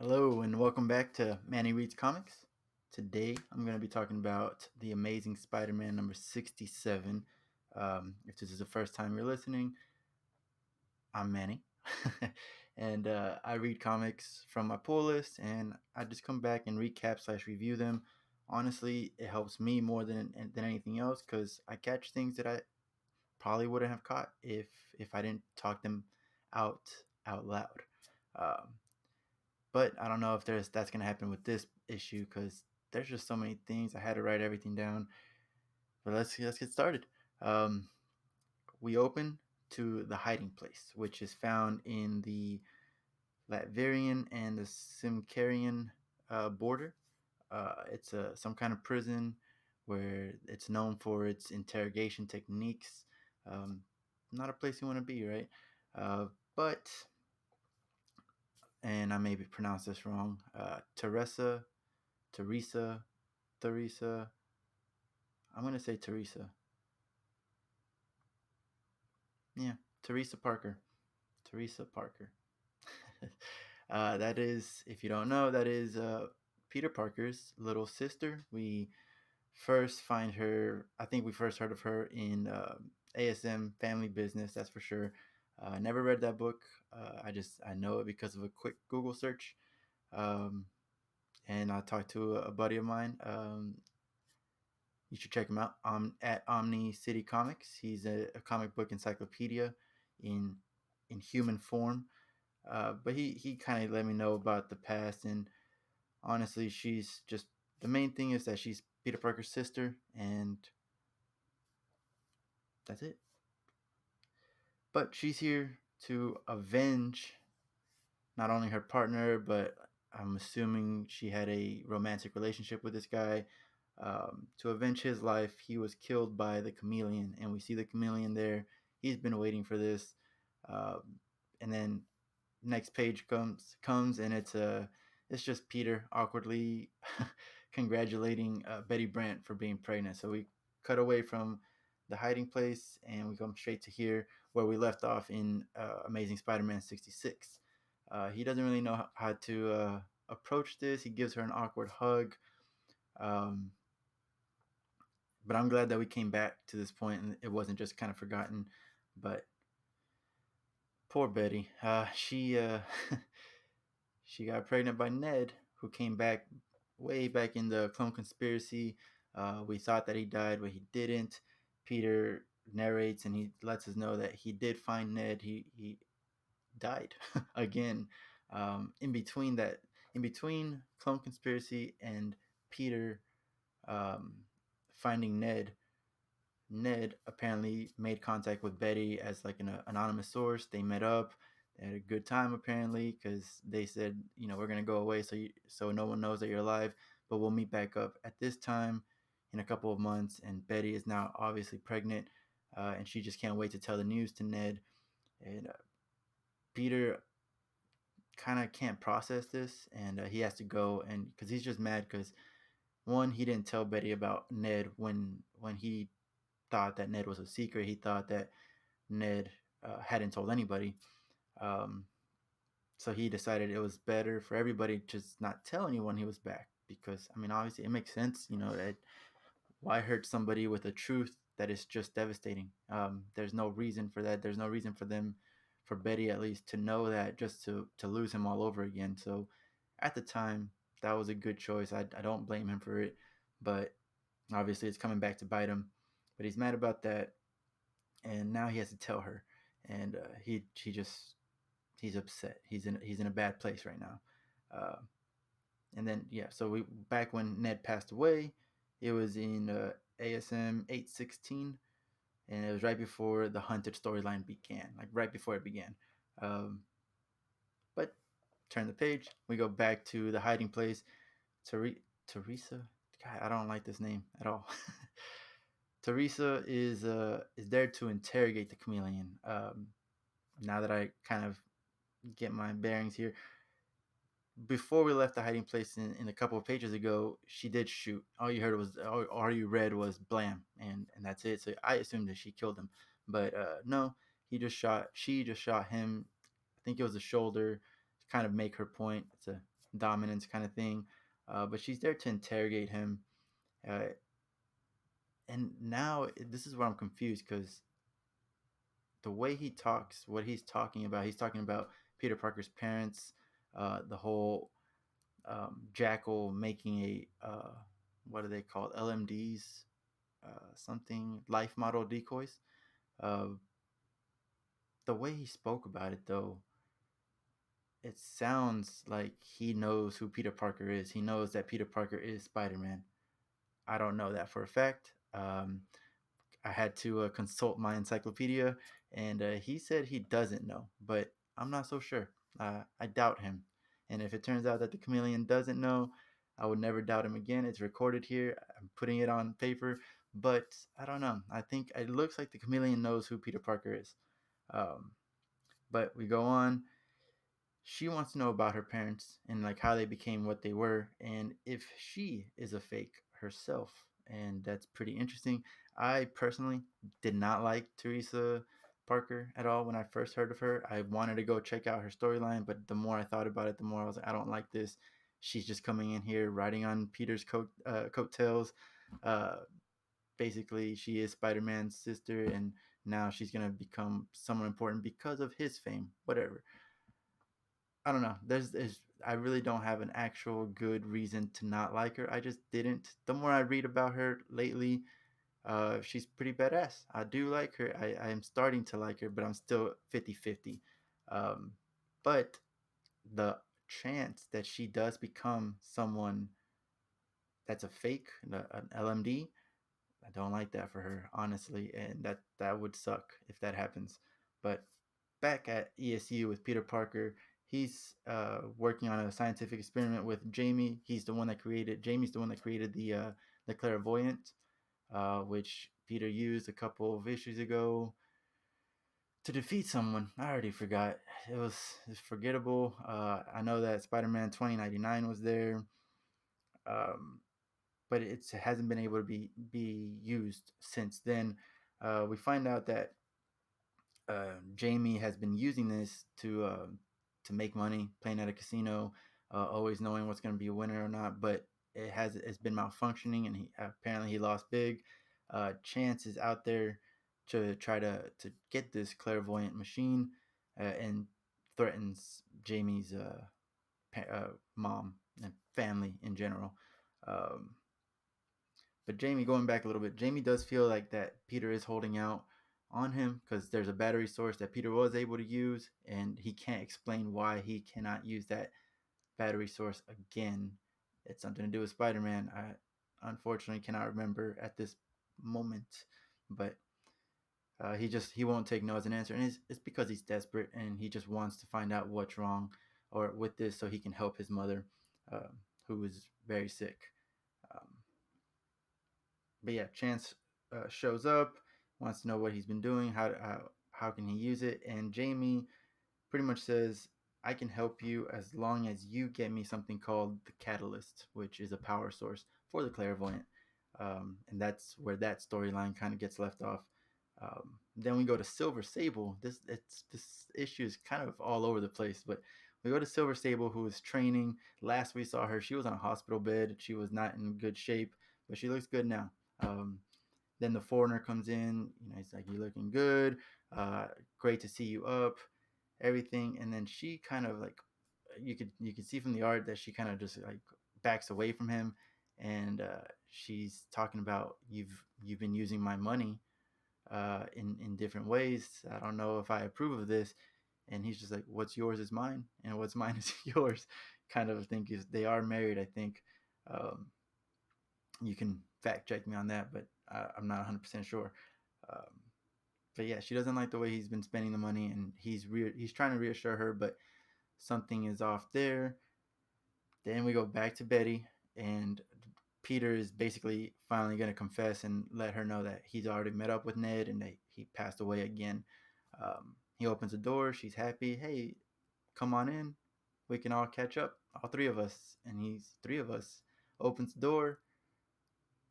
Hello and welcome back to Manny Reads Comics. Today I'm going to be talking about The Amazing Spider-Man number 67. If this is the first time you're listening, I'm Manny. and I read comics from my pull list and I just come back and recap/review them. Honestly, it helps me more than anything else because I catch things that I probably wouldn't have caught if I didn't talk them out loud. Um, but I don't know if there's that's gonna happen with this issue because there's just so many things. I had to write everything down. But let's get started. Um, we open to the hiding place, which is found in the Latverian and the Simkarian border. It's some kind of prison where it's known for its interrogation techniques. Um, Not a place you want to be, right? But and I maybe pronounce this wrong. Teresa, Teresa. I'm gonna say Teresa. Yeah, Teresa Parker. Teresa Parker. That is, if you don't know, that is Peter Parker's little sister. We first find her. I think we first heard of her in ASM Family Business. That's for sure. I never read that book. I know it because of a quick Google search. Um, and I talked to a buddy of mine. You should check him out at Omni City Comics. He's a comic book encyclopedia in in human form. But he kind of let me know about the past, and honestly, she's just the main thing is that she's Peter Parker's sister, and that's it. But she's here to avenge not only her partner, but I'm assuming she had a romantic relationship with this guy. To avenge his life, he was killed by the chameleon, and we see the chameleon there. He's been waiting for this, and then next page comes, and it's just Peter awkwardly congratulating Betty Brant for being pregnant. So we cut away from the hiding place, and we come straight to here where we left off in Amazing Spider-Man 66. He doesn't really know how to approach this. He gives her an awkward hug. Um, but I'm glad that we came back to this point and it wasn't just kind of forgotten. But poor Betty, she got pregnant by Ned, who came back way back in the Clone Conspiracy. We thought that he died, but he didn't. Peter narrates and he lets us know that he did find Ned. He died again. In between that, in between Clone Conspiracy and Peter um, finding Ned, Ned apparently made contact with Betty as like an anonymous source. They met up. They had a good time apparently because they said, we're gonna go away so no one knows that you're alive, but we'll meet back up at this time in a couple of months. And Betty is now obviously pregnant, and she just can't wait to tell the news to Ned. And Peter kind of can't process this, and he has to go and because he's just mad because one, he didn't tell Betty about Ned when he thought that Ned was a secret. He thought that Ned hadn't told anybody. Um, so he decided it was better for everybody to just not tell anyone he was back because I mean obviously it makes sense, that why hurt somebody with a truth that is just devastating. There's no reason for that. There's no reason for them, for Betty at least, to know that just to lose him all over again. So at the time, that was a good choice. I don't blame him for it, but obviously it's coming back to bite him. But he's mad about that, and now he has to tell her, and he's upset. He's in a bad place right now. Uh, and then yeah, so we back when Ned passed away, it was in ASM 816, and it was right before the Hunted storyline began, like right before it began. Um, but turn the page, we go back to the hiding place. Teresa, God, I don't like this name at all. Teresa is there to interrogate the chameleon. Now that I kind of get my bearings here, before we left the hiding place in a couple of pages ago, she did shoot. All you read was blam, and that's it. So I assumed that she killed him, but no, he just shot. She just shot him. I think it was the shoulder to kind of make her point. It's a dominance kind of thing. But she's there to interrogate him. Uh, and now this is where I'm confused because the way he talks, what he's talking about Peter Parker's parents, the whole Jackal making a what are they called? LMDs, something life model decoys. Uh, the way he spoke about it, though, it sounds like he knows who Peter Parker is. He knows that Peter Parker is Spider Man. I don't know that for a fact. I had to consult my encyclopedia, and he said he doesn't know, but I'm not so sure. I doubt him. And if it turns out that the chameleon doesn't know, I would never doubt him again. It's recorded here. I'm putting it on paper, but I don't know. I think it looks like the chameleon knows who Peter Parker is. Um, but we go on. She wants to know about her parents and like how they became what they were and if she is a fake herself, and that's pretty interesting. I personally did not like Teresa Parker at all when I first heard of her. I wanted to go check out her storyline, but the more I thought about it, the more I was like, I don't like this. She's just coming in here riding on Peter's coattails. uh, Basically she is Spider-Man's sister, and now she's gonna become someone important because of his fame, whatever. I don't know. There's I really don't have an actual good reason to not like her. I just didn't. The more I read about her lately, she's pretty badass. I do like her. I am starting to like her, but I'm still 50-50. Um, but the chance that she does become someone that's a fake, an LMD, I don't like that for her, honestly, and that would suck if that happens. But back at ESU with Peter Parker, he's working on a scientific experiment with Jamie. Jamie's the one that created the clairvoyant, which Peter used a couple of issues ago to defeat someone. I already forgot. It's forgettable. I know that Spider-Man 2099 was there. Um, but it hasn't been able to be used since then. We find out that Jamie has been using this to make money, playing at a casino, always knowing what's going to be a winner or not. But it's been malfunctioning, and he lost big. Chance is out there to try to get this clairvoyant machine, and threatens Jamie's mom and family in general. Um, but Jamie, going back a little bit, Jamie does feel like that Peter is holding out on him because there's a battery source that Peter was able to use, and he can't explain why he cannot use that battery source again. It's something to do with Spider-Man. I unfortunately cannot remember at this moment, but he won't take no as an answer, and it's because he's desperate and he just wants to find out what's wrong or with this so he can help his mother, who is very sick. Um, but yeah, Chance shows up, wants to know what he's been doing, how can he use it, and Jamie pretty much says, "I can help you as long as you get me something called the Catalyst, which is a power source for the clairvoyant." And that's where that storyline kind of gets left off. Then we go to Silver Sable. This issue is kind of all over the place, but we go to Silver Sable, who is training. Last we saw her, she was on a hospital bed. She was not in good shape, but she looks good now. Um, then the foreigner comes in. He's like, "You're looking good. Uh, Great to see you up. Everything." And then she kind of like, you could see from the art that she kind of just like backs away from him, and she's talking about, you've been using my money in different ways. I don't know if I approve of this. And he's just like, "What's yours is mine, and what's mine is yours." Kind of think is they are married, I think. Um, you can fact check me on that, but I'm not 100% sure. Um, but yeah, she doesn't like the way he's been spending the money, and he's trying to reassure her, but something is off there. Then we go back to Betty, and Peter is basically finally going to confess and let her know that he's already met up with Ned and that he passed away again. He opens the door. She's happy. "Hey, come on in. We can all catch up, all three of us." And he's three of us. Opens the door,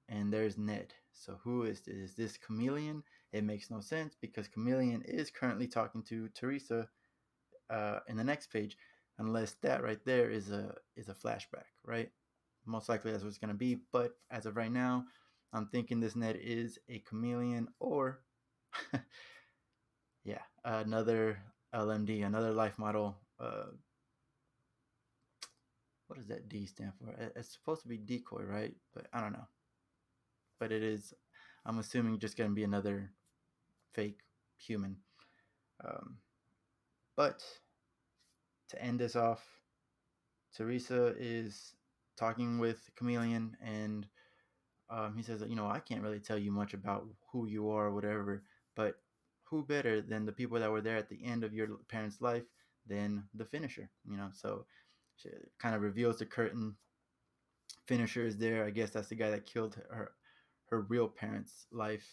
and there's Ned. So who is this? Is this Chameleon? It makes no sense because Chameleon is currently talking to Teresa in the next page. unless that right there is a flashback, right? Most likely that's what it's gonna be. But as of right now, I'm thinking this Ned is a chameleon, or yeah, another LMD, another life model. What does that D stand for? It's supposed to be decoy, right? But I don't know. But it is. I'm assuming just gonna be another fake human. Um, but to end this off, Teresa is talking with Chameleon, and he says, you know, I can't really tell you much about who you are or whatever, but who better than the people that were there at the end of your parents' life than the finisher, you know? So she kind of reveals the curtain. Finisher is there. I guess that's the guy that killed her real parents' life,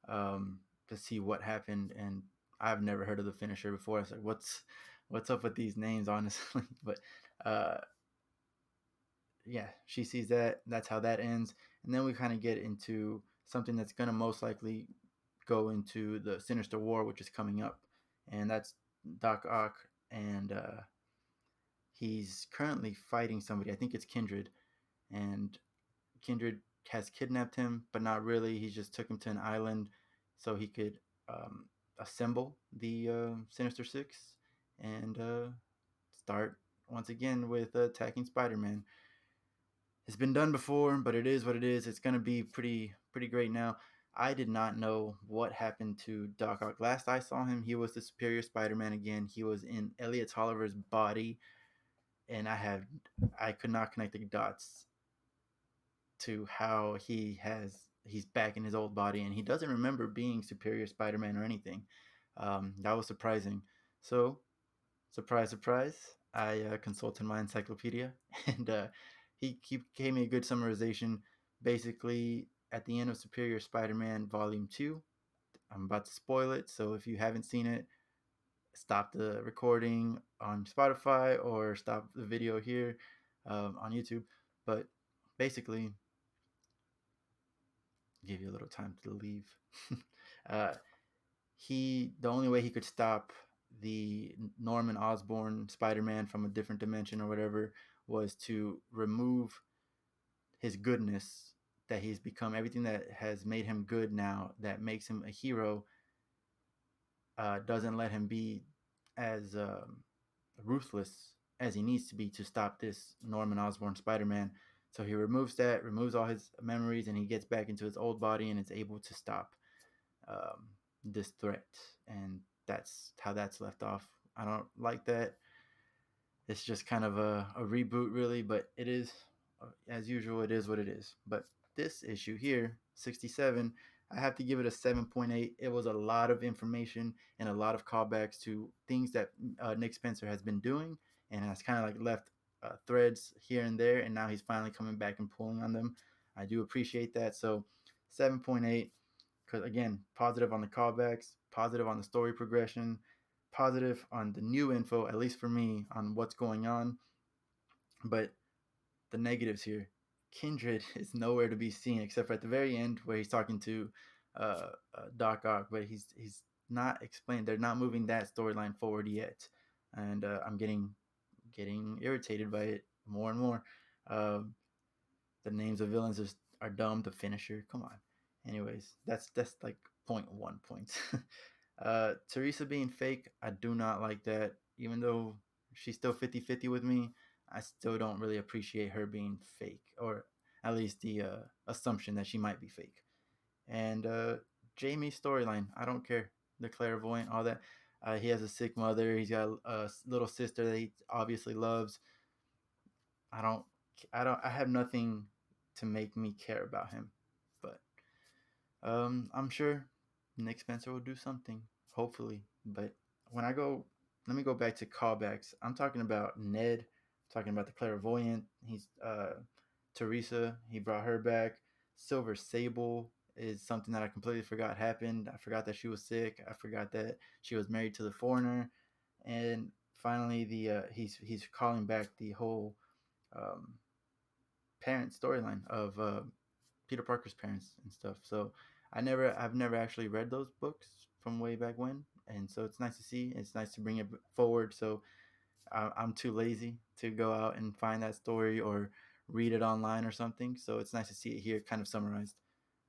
to see what happened. And I've never heard of the finisher before. I was like, what's up with these names, honestly? But uh, yeah, she sees that. That's how that ends. And then we kind of get into something that's going to most likely go into the Sinister War, which is coming up. And that's Doc Ock. And he's currently fighting somebody. I think it's Kindred. And Kindred has kidnapped him, but not really. He just took him to an island so he could um, assemble the Sinister Six and start once again with attacking Spider-Man. It's been done before, but it is what it is. It's gonna be pretty great now. I did not know what happened to Doc Ock. Last I saw him, he was the Superior Spider-Man again. He was in Elliot Tolliver's body, and I could not connect the dots to how he's back in his old body, and he doesn't remember being Superior Spider-Man or anything. That was surprising. So surprise, surprise, I consulted my encyclopedia, and he gave me a good summarization. Basically, at the end of Superior Spider-Man Volume 2, I'm about to spoil it, so if you haven't seen it, stop the recording on Spotify or stop the video here on YouTube. But basically, give you a little time to leave. uh, the only way he could stop the Norman Osborn Spider-Man from a different dimension or whatever was to remove his goodness that he's become, everything that has made him good now, that makes him a hero, doesn't let him be as ruthless as he needs to be to stop this Norman Osborn Spider-Man. So he removes that, removes all his memories, and he gets back into his old body and is able to stop um, this threat. And that's how that's left off. I don't like that. It's just kind of a reboot, really, but it is, as usual, it is what it is. But this issue here, 67, I have to give it a 7.8. It was a lot of information and a lot of callbacks to things that Nick Spencer has been doing, and has kind of like left threads here and there, and now he's finally coming back and pulling on them. I do appreciate that. So 7.8, because again, positive on the callbacks, positive on the story progression, positive on the new info, at least for me, on what's going on. But the negatives here, Kindred is nowhere to be seen except for at the very end where he's talking to Doc Ock, but he's not explained. They're not moving that storyline forward yet, and I'm getting irritated by it more and more. Um, the names of villains are dumb. The finisher, come on. Anyways, that's like point 0.1 points. Teresa being fake, I do not like that. Even though she's still 50-50 with me, I still don't really appreciate her being fake, or at least the assumption that she might be fake. And Jamie's storyline, I don't care. The clairvoyant, all that. He has a sick mother. He's got a little sister that he obviously loves. I don't, I have nothing to make me care about him. But I'm sure Nick Spencer will do something, hopefully. But when I go, let me go back to callbacks. I'm talking about Ned, I'm talking about the clairvoyant. He's Teresa. He brought her back. Silver Sable is something that I completely forgot happened. I forgot that she was sick. I forgot that she was married to the foreigner. And finally, the he's calling back the whole um, parent storyline of Peter Parker's parents and stuff. So I've never actually read those books from way back when, and so it's nice to see. It's nice to bring it forward. So I'm too lazy to go out and find that story or read it online or something. So it's nice to see it here, kind of summarized.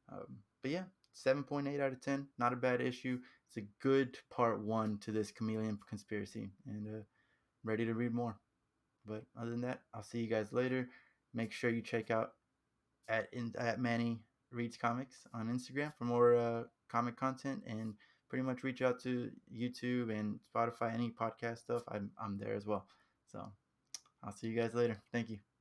But yeah, 7.8 out of 10. Not a bad issue. It's a good part one to this chameleon conspiracy, and ready to read more. But other than that, I'll see you guys later. Make sure you check out at Manny Reads Comics on Instagram for more comic content, and pretty much reach out to YouTube and Spotify, any podcast stuff. I'm there as well. So I'll see you guys later. Thank you.